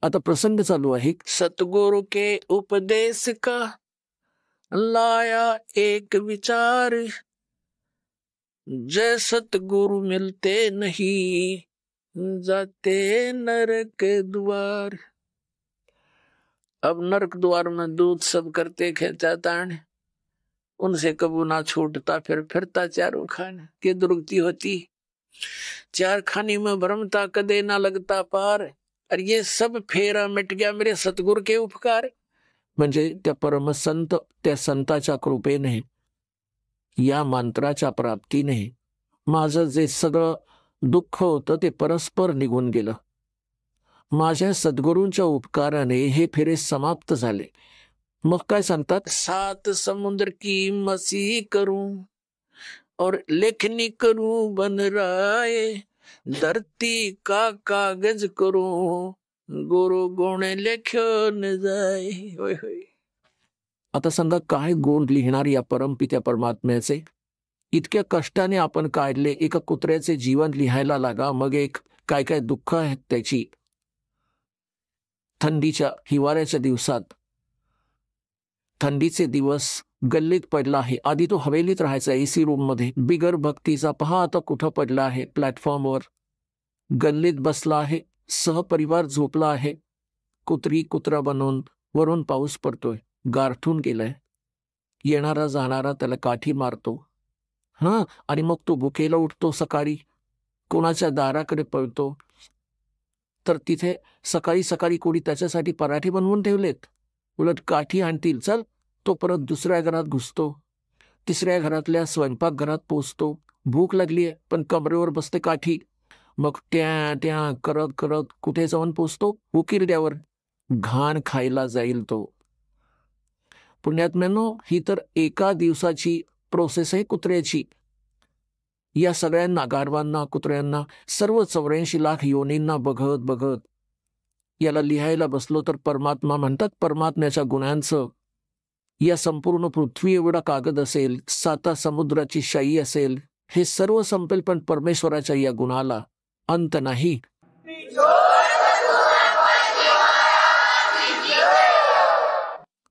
आता प्रसंग चालू आहे। सतगुरु के उपदेश का लाया एक विचार, जय सतगुरु मिलते नहीं जाते नरक द्वार। अब नरक द्वार में दूध सब करते खेचा तान, उनसे कबू ना छूटता फिर फिरता चारों खान। के दुर्गति होती चार खानी में भ्रमता, कदे ना लगता पार। और ये सब फेरा मिट गया मेरे सतगुरु के उपकार। म्हणजे त्या परमसंत, त्या संताच्या कृपेने, या मंत्राच्या प्राप्तीने माझं जे सगळं दुःख होतं ते परस्पर निघून गेलं। माझ्या सद्गुरूंच्या उपकाराने हे फेरे समाप्त झाले। मग काय सांगतात, सात समुद्र की मसी करूं और लेखनी करूं बन राय, धरती का कागज करूं गुरु गुण लेख्यो न जाय। होय होय। आता सांगा काय गुण लिहिणार या परमपित्या परमात्म्याचे। इतक्या कष्टाने आपण काढले, एका कुत्र्याचे जीवन लिहायला लागा, मग एक काय काय दुःख आहेत त्याची। थंडीच्या हिवाळ्याच्या दिवसात, थंडीचे दिवस, गल्लीत पडला आहे। आधी तो हवेलीत राहायचा एसी रूम मध्ये, बिगर भक्तीचा पहा आता कुठं पडला आहे, प्लॅटफॉर्मवर गल्लीत बसला आहे, सहपरिवार झोपला आहे। कुत्री कुत्रा बनवून वरून पाऊस पडतोय, गारठून गेलाय, येणारा जाणारा त्याला काठी मारतो आणि मग तो भुकेला उठतो सकाळी, कोणाच्या दाराकडे पळतो, तर तिथे सकाळी सकाळी कोणी त्याच्यासाठी पराठे बनवून ठेवलेत, उलट काठी आणतील, चल। तो परत दुसऱ्या घरात घुसतो, तिसऱ्या घरातल्या स्वयंपाकघरात पोचतो, भूक लागलीये पण कमरेवर बसते काठी, मग त्या त्या करत करत कुठे जाऊन पोचतो, उकिरड्यावर, घाण खायला जाईल तो। पुण्यात्म्यानो, ही तर एका दिवसाची प्रोसेस आहे कुत्र्याची। या सगळ्यांना, गाढवांना, कुत्र्यांना, सर्व 84 लाख योनींना बघत बघत याला लिहायला बसलो तर परमात्मा म्हणतात, परमात्म्याच्या गुणांचं या संपूर्ण पृथ्वी एवढा कागद असेल, 7 समुद्राची शाई असेल, हे सर्व संपेल पण परमेश्वराच्या या गुणाला अंत नाही।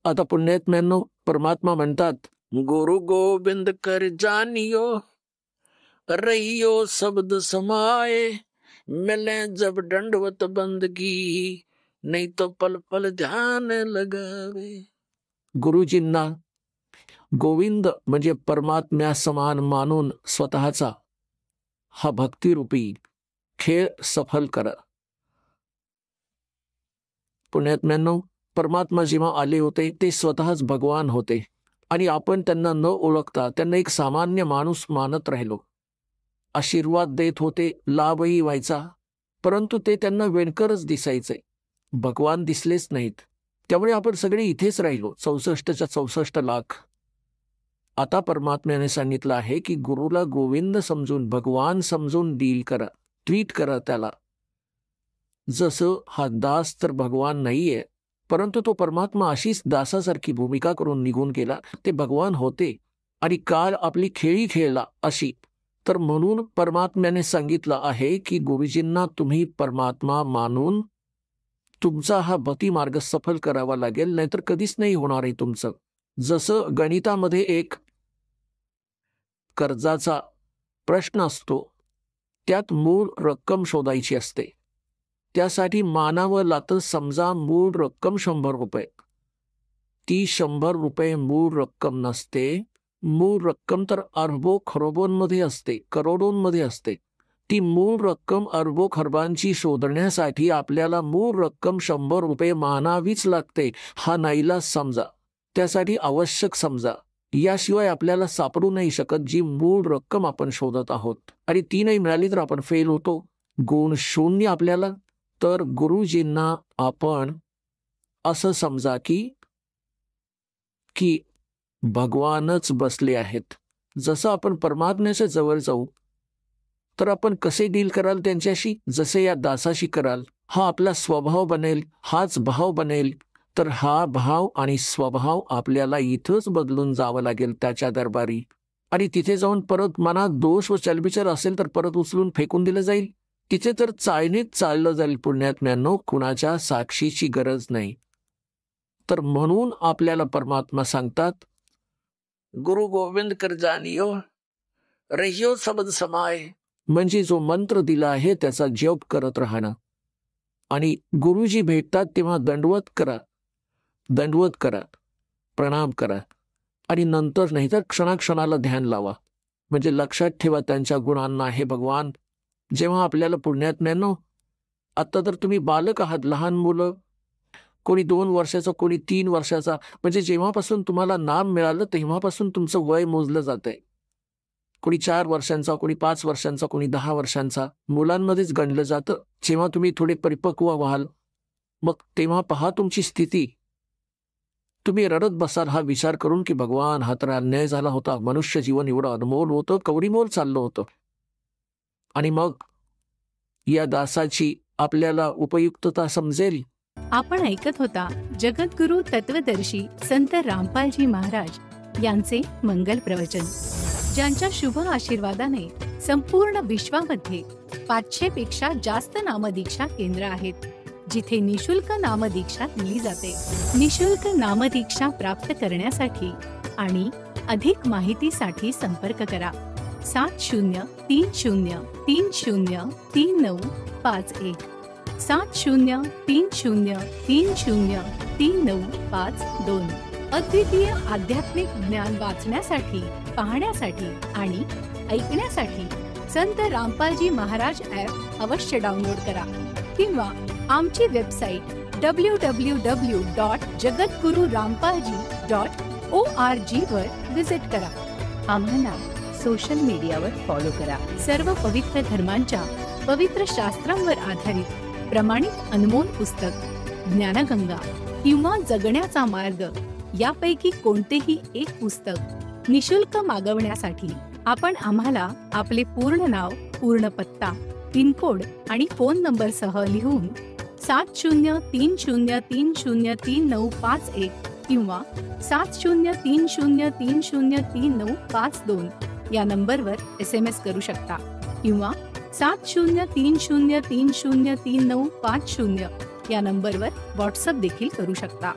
आता पुण्यात्म्यांनो, परमात्मा म्हणतात, गुरु गोविंद कर जानियो रहियो शब्द समाए, मिले जब दंडवत बंदगी नहीं तो पल पल ध्यान लगावे। गुरुजींना गोविंद म्हणजे परमात्म्या समान मानून स्वतःचा हा भक्तिरूपी खेळ सफल करा। पुण्यात्म्यांनो, परमात्मा जेव्हा आले होते ते स्वतःच भगवान होते आणि आपण त्यांना न ओळखता त्यांना एक सामान्य माणूस मानत राहिलो। आशीर्वाद देत होते, लाभही व्हायचा, परंतु ते त्यांना वेणकरच दिसायचे, भगवान दिसलेच नाहीत। त्यामुळे आपण सगळे इथेच राहिलो, 64च्या 64 लाख। आता परमात्म्याने सांगितलं आहे की गुरुला गोविंद समजून, भगवान समजून डील करा, ट्रीट करा त्याला। जसं हा दास तर भगवान नाहीये, परंतु तो परमात्मा अशीच दासासारखी भूमिका करून निघून गेला, ते भगवान होते आणि काल आपली खेळी खेळला अशी। तर म्हणून परमात्म्याने सांगितलं आहे की गुरुजींना तुम्ही परमात्मा मानून तुमचा हा भक्ती मार्ग सफल करावा लागेल, नाहीतर कधीच नाही होणार आहे तुमचं। जसं गणितामध्ये एक कर्जाचा प्रश्न असतो, त्यात मूळ रक्कम शोधायची असते, त्यासाठी मानावं लागतं, समजा मूळ रक्कम 100 रुपये, ती 100 रुपये मूळ रक्कम नसते, मूळ रक्कम तर अरबो खरबोंमध्ये असते, करोडोंमध्ये असते। ती मूळ रक्कम अरबो खरबांची शोधण्यासाठी आपल्याला मूळ रक्कम 100 रुपये मानावीच लागते, हा नाईलाज समजा, त्यासाठी आवश्यक समजा, याशिवाय आपल्याला सापडू नाही शकत जी मूळ रक्कम आपण शोधत आहोत। आणि ती नाही मिळाली तर आपण फेल होतो, गुण शून्य आपल्याला। तर गुरुजींना आपण असं समजा की भगवानच बसले आहेत। जसं आपण परमात्म्याच्या जवळ जाऊ तर आपण कसे डील कराल त्यांच्याशी, जसे या दासाशी कराल, हा आपला स्वभाव बनेल, हाच भाव बनेल। तर हा भाव आणि स्वभाव आपल्याला इथंच बदलून जावं लागेल त्याच्या दरबारी। आणि तिथे जाऊन परत मनात दोष व चलबिचल असेल तर परत उचलून फेकून दिलं जाईल, तिथे तर चाळणीत चाललं जाईल पुण्यात्म्यांनो, कुणाच्या साक्षीची गरज नाही. तर म्हणून आपल्याला परमात्मा सांगतात, गुरु गोविंद कर जानियो रहियो सबद समाय, म्हणजे जो मंत्र दिला आहे त्याचा जप करत राहणं. आणि गुरुजी भेटतात तेव्हा दंडवत करा, दंडवत करा, प्रणाम करा, आणि नंतर नाही तर क्षणाक्षणाला ध्यान लावा. म्हणजे लक्षात ठेवा त्यांच्या गुणांना. हे भगवान, जेव्हा आपल्याला पुण्यात्म्यांनो, आत्ता तर तुम्ही बालक आहात, लहान मुलं, कोणी 2 वर्षाचा, कोणी 3 वर्षाचा, म्हणजे जेव्हापासून तुम्हाला नाम मिळालं तेव्हापासून तुमचं वय मोजलं जात आहे. कोणी 4 वर्षांचा, कोणी 5 वर्षांचा, कोणी 10 वर्षांचा, मुलांमध्येच गणलं जातं. जेव्हा तुम्ही थोडे परिपक्व व्हाल, मग तेव्हा पहा तुमची स्थिती. तुम्ही रडत बसाल हा विचार करून की भगवान, हा तर अन्याय झाला होता. मनुष्य जीवन एवढं अनमोल होतं, कवडीमोल चाललं होतं. आणि मग या दासाची आपल्याला उपयुक्तता समजेल. आपण ऐकत होता जगद्गुरु तत्वदर्शी संत रामपालजी महाराज यांचे मंगल प्रवचन, ज्यांच्या शुभ आशीर्वादाने संपूर्ण विश्वामध्ये 500 पेक्षा जास्त नामदीक्षा केंद्र आहेत, जिथे निशुल्क नामदीक्षा दिली जाते. निशुल्क नामदीक्षा प्राप्त करण्यासाठी आणि अधिक माहितीसाठी संपर्क करा 7030303951 7030303952. अद्वितीय आध्यात्मिक ज्ञान वाचण्यासाठी, पाहण्यासाठी आणि ऐकण्यासाठी संत रामपालजी महाराज ॲप अवश्य डाउनलोड करा किंवा आमची वेबसाईट www.jagadgururampalji.org वर विजिट करा. आम्हाला सोशल मीडियावर फॉलो करा. सर्व पवित्र धर्मांच्या पवित्र शास्त्रांवर आधारित प्रमाणित अनमोल पुस्तक ज्ञानगंगा किंवा जगण्याचा मार्ग यापैकी कोणतेही एक पुस्तक निशुल्क मागवण्यासाठी आपण आम्हाला आपले पूर्ण नाव, पूर्ण पत्ता, पिनकोड आणि फोन नंबर सह लिहून 7030303951 किंवा 7030303952 या नंबरवर SMS करू शकता किंवा 7030303950 या नंबरवर व्हॉट्सअप देखील करू शकता.